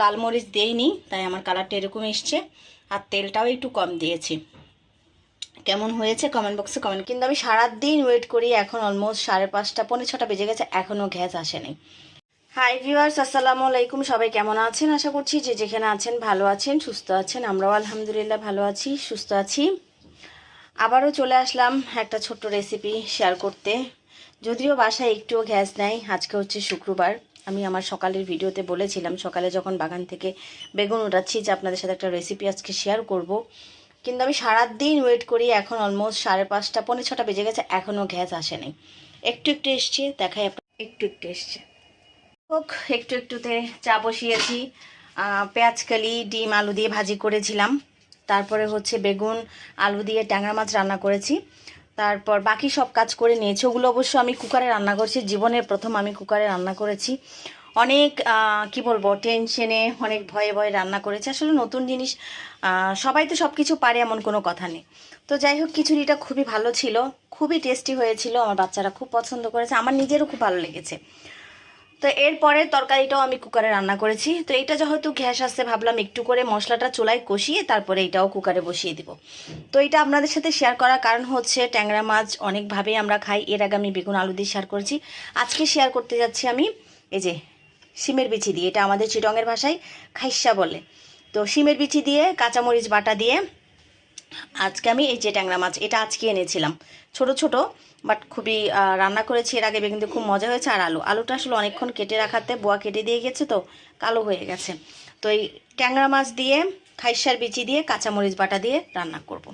লাল মরিচ দেইনি, তাই আমার কালারটা এরকম এসছে। আর তেলটাও একটু কম দিয়েছি। কেমন হয়েছে কমেন্ট বক্সে কমেন্ট। কিন্তু আমি সারাদিন ওয়েট করি, এখন অলমোস্ট 5:30 পৌনে 6টা বেজে গেছে, এখনও গ্যাস আসেনি। হাই ভিউয়ার্স, আসসালামু আলাইকুম। সবাই কেমন আছেন? আশা করছি যে যেখানে আছেন ভালো আছেন, সুস্থ আছেন। আমরাও আলহামদুলিল্লাহ ভালো আছি, সুস্থ আছি। আবারও চলে আসলাম একটা ছোট্ট রেসিপি শেয়ার করতে। যদিও বাসায় একটুও গ্যাস নেই। আজকে হচ্ছে শুক্রবার। আমি আমার সকালের ভিডিওতে বলেছিলাম সকালে যখন বাগান থেকে বেগুন উঠাচ্ছি যে আপনাদের সাথে একটা রেসিপি আজকে শেয়ার করব। কিন্তু আমি সারাদিন ওয়েট করি, এখন অলমোস্ট 5:30 পৌনে 6টা বেজে গেছে, এখনও গ্যাস আসেনি। একটু একটু এসছে, দেখাই একটু একটু এসছে। হোক, একটু একটুতে চা বসিয়েছি। পেঁয়াজকালি ডিম আলু দিয়ে ভাজি করেছিলাম। তারপরে হচ্ছে বেগুন আলু দিয়ে ট্যাংরা মাছ রান্না করেছি। তারপর বাকি সব কাজ করে নিয়েছি। ওগুলো অবশ্য আমি কুকারে রান্না করছি, জীবনের প্রথম আমি কুকারে রান্না করেছি। অনেক কি বলবো, টেনশনে, অনেক ভয়ে ভয়ে রান্না করেছি। আসলে নতুন জিনিস, সবাই তো সব কিছু পারে এমন কোনো কথা নেই। তো যাই হোক, খিচুড়িটা খুবই ভালো ছিল, খুবই টেস্টি হয়েছিল। আমার বাচ্চারা খুব পছন্দ করেছে, আমার নিজেরও খুব ভালো লেগেছে। তো এরপরে তরকারিটাও আমি কুকারে রান্না করেছি। তো এটা যেহেতু গ্যাস আসছে, ভাবলাম একটু করে মশলাটা চুলায় কষিয়ে তারপরে এটাও কুকারে বসিয়ে দিব। তো এটা আপনাদের সাথে শেয়ার করার কারণ হচ্ছে ট্যাংরা মাছ অনেকভাবেই আমরা খাই। এর আগে আমি বেগুন আলু দিয়ে শেয়ার করেছি। আজকে শেয়ার করতে যাচ্ছি আমি এই যে শিমের বিচি দিয়ে। এটা আমাদের চিটংয়ের ভাষায় খাইসা বলে। তো শিমের বিচি দিয়ে কাঁচামরিচ বাটা দিয়ে আজকে আমি এই যে ট্যাংরা মাছ, এটা আজকে এনেছিলাম ছোট ছোট, বাট খুবই রান্না করেছি এর আগে বেগুন দিয়ে, খুব মজা হয়েছে। আর আলুটা আসলে অনেকক্ষণ কেটে রাখাতে বোয়া কেটে দিয়ে গেছে, তো কালো হয়ে গেছে। তো এই ট্যাংরা মাছ দিয়ে খাইসার বিচি দিয়ে কাঁচামরিচ বাটা দিয়ে রান্না করব।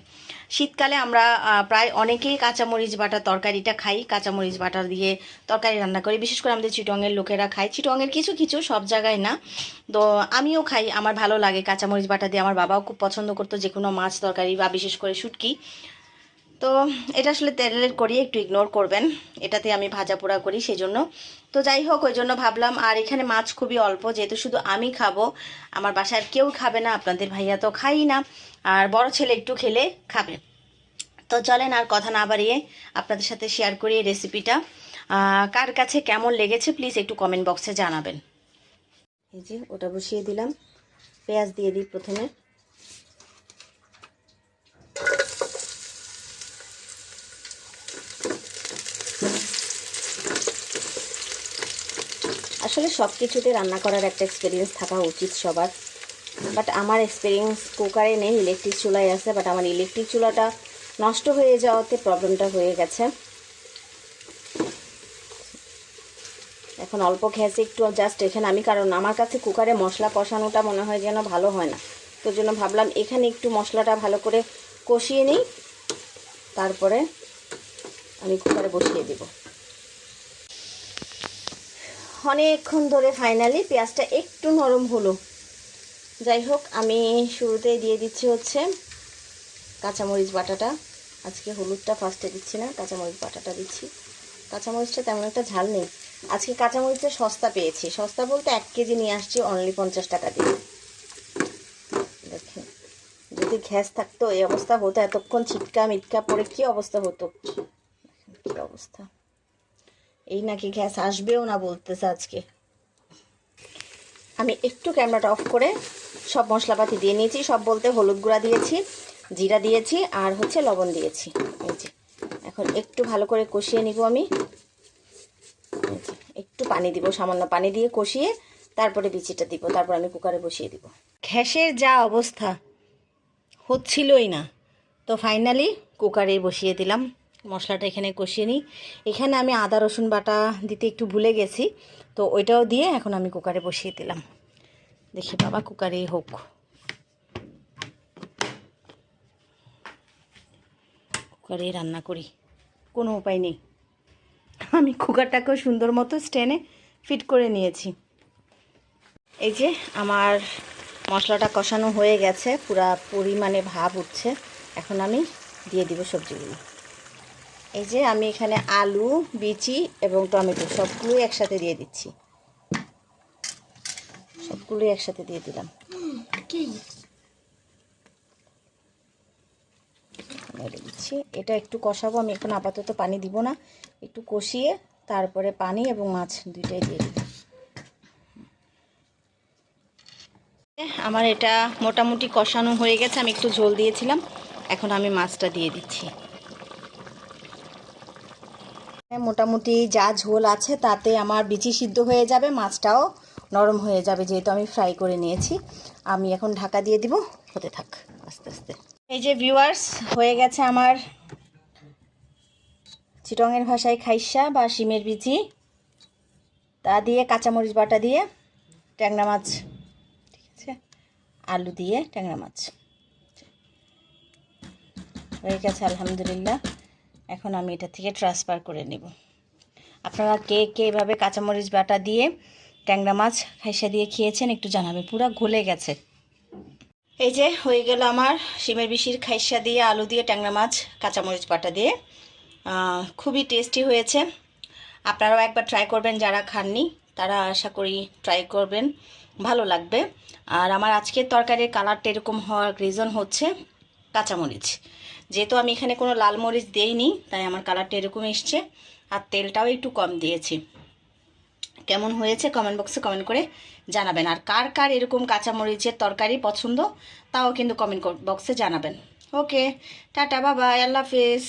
শীতকালে আমরা প্রায় অনেকেই কাঁচামরিচ বাটা তরকারিটা খাই, কাঁচামরিচ বাটা দিয়ে তরকারি রান্না করি। বিশেষ করে আমাদের চিটংয়ের লোকেরা খায়, চিটংয়ের কিছু কিছু, সব জায়গায় না। তো আমিও খাই, আমার ভালো লাগে কাঁচামরিচ বাটা দিয়ে। আমার বাবাও খুব পছন্দ করতো যে কোনো মাছ তরকারি বা বিশেষ করে শুটকি। তো এটা আসলে তেলের করি, একটু ইগনোর করবেন, এটাতে আমি ভাজা পোড়া করি সেই জন্য। তো যাই হোক, ওই জন্য ভাবলাম। আর এখানে মাছ খুবই অল্প, যেহেতু শুধু আমি খাবো, আমার বাসায় আর কেউ খাবে না। আপনাদের ভাইয়া তো খাই না, আর বড় ছেলে একটু খেলে খাবে। তো চলেন আর কথা না বাড়িয়ে আপনাদের সাথে শেয়ার করি এই রেসিপিটা। কার কাছে কেমন লেগেছে প্লিজ একটু কমেন্ট বক্সে জানাবেন। এই যে ওটা বসিয়ে দিলাম, পেঁয়াজ দিয়ে দিই প্রথমে। আসলে সব কিছুতে রান্না করার একটা এক্সপিরিয়েন্স থাকা উচিত সবার, বাট আমার এক্সপিরিয়েন্স কুকারে নেই, ইলেকট্রিক চুলায় আছে। বাট আমার ইলেকট্রিক চুলাটা নষ্ট হয়ে যাওয়াতে প্রবলেমটা হয়ে গেছে। এখন অল্প গ্যাসে একটু জাস্ট এখানে আমি, কারণ আমার কাছে কুকারে মশলা কষানোটা মনে হয় যেন ভালো হয় না, তো জন্য ভাবলাম এখানে একটু মশলাটা ভালো করে কষিয়ে নিই, তারপরে আমি কুকারে বসিয়ে দেব। অনেকক্ষণ ধরে ফাইনালি পেঁয়াজটা একটু নরম হলো। যাই হোক, আমি শুরুতেই দিয়ে দিচ্ছি হচ্ছে কাঁচামরিচ বাটাটা। আজকে হলুদটা ফার্স্টে দিচ্ছি না, কাঁচামরিচ বাটাটা দিচ্ছি। কাঁচামরিচটা তেমন একটা ঝাল নেই। আজকে কাঁচামরিচটা সস্তা পেয়েছি, সস্তা বলতে 1 কেজি নিয়ে আসছি অনলি 50 টাকা দিয়ে। দেখেন, যদি গ্যাস থাকতো এই অবস্থা হতো, এতক্ষণ ছিটকা মিটকা পড়ে কি অবস্থা হতো, কি অবস্থা। এই নাকি গ্যাস আসবেও না বলতেছে আজকে। আমি একটু ক্যামেরাটা অফ করে সব মশলাপাতি দিয়ে নিয়েছি। সব বলতে হলুদ গুঁড়া দিয়েছি, জিরা দিয়েছি, আর হচ্ছে লবণ দিয়েছি। এই যে এখন একটু ভালো করে কষিয়ে নিব আমি। একটু পানি দিব, সামান্য পানি দিয়ে কষিয়ে তারপরে বিচিটা দিব, তারপর আমি কুকারে বসিয়ে দিব। গ্যাসের যা অবস্থা, হচ্ছিলই না, তো ফাইনালি কুকারে বসিয়ে দিলাম। মশলাটা এখানে কষিয়ে নিই। এখানে আমি আদা রসুন বাটা দিতে একটু ভুলে গেছি, তো ওইটাও দিয়ে এখন আমি কুকারে বসিয়ে দিলাম। দেখি বাবা, কুকারেই হোক, কুকারেই রান্না করি, কোনো উপায় নেই। আমি কুকারটাকেও সুন্দর মতো স্ট্যান্ডে ফিট করে নিয়েছি। এই যে আমার মশলাটা কষানো হয়ে গেছে, পুরা পরিমাণে ভাব উঠছে। এখন আমি দিয়ে দিব সবজিগুলো। এই যে আমি এখানে আলু, বিচি এবং টমেটো সবগুলোই একসাথে দিয়ে দিচ্ছি, সবগুলোই একসাথে দিয়ে দিলাম। মেরে দিচ্ছি, এটা একটু কষাবো আমি এখন, আপাতত পানি দিব না, একটু কষিয়ে তারপরে পানি এবং মাছ দুইটাই দিয়ে দিব। আমার এটা মোটামুটি কষানো হয়ে গেছে, আমি একটু ঝোল দিয়েছিলাম, এখন আমি মাছটা দিয়ে দিচ্ছি। মোটামুটি যা ঝোল আছে তাতে আমার বিচি সিদ্ধ হয়ে যাবে, মাছটাও নরম হয়ে যাবে, যেহেতু আমি ফ্রাই করে নিয়েছি। আমি এখন ঢাকা দিয়ে দিব, হতে থাক আস্তে আস্তে। এই যে ভিউয়ার্স, হয়ে গেছে আমার চিটংয়ের ভাষায় খাইসা বা শিমের বিচি, তা দিয়ে কাঁচামরিচ বাটা দিয়ে ট্যাংরা মাছ, ঠিক আছে, আলু দিয়ে ট্যাংরা মাছ হয়ে গেছে আলহামদুলিল্লাহ। এখন আমি এটা থেকে ট্রান্সফার করে নেব। আপনারা কে কে এভাবে কাঁচামরিচ বাটা দিয়ে ট্যাংরা মাছ খাইসা দিয়ে খেয়েছেন একটু জানাবে, পুরো গলে গেছে। এই যে হয়ে গেল আমার শিমের বিচির খাইসা দিয়ে আলু দিয়ে ট্যাংরা মাছ কাঁচামরিচ বাটা দিয়ে, খুবই টেস্টি হয়েছে। আপনারাও একবার ট্রাই করবেন, যারা খাননি তারা আশা করি ট্রাই করবেন, ভালো লাগবে। আর আমার আজকের তরকারির কালারটা এরকম হওয়ার রিজন হচ্ছে কাঁচামরিচ, যেহেতু আমি এখানে কোনো লাল মরিচ দেইনি, তাই আমার কালারটা এরকম এসছে। আর তেলটাও একটু কম দিয়েছি। কেমন হয়েছে কমেন্ট বক্সে কমেন্ট করে জানাবেন। আর কার কার এরকম কাঁচামরিচের তরকারি পছন্দ তাও কিন্তু কমেন্ট বক্সে জানাবেন। ওকে, টাটা, বাই বাই, আল্লাহ হাফেজ।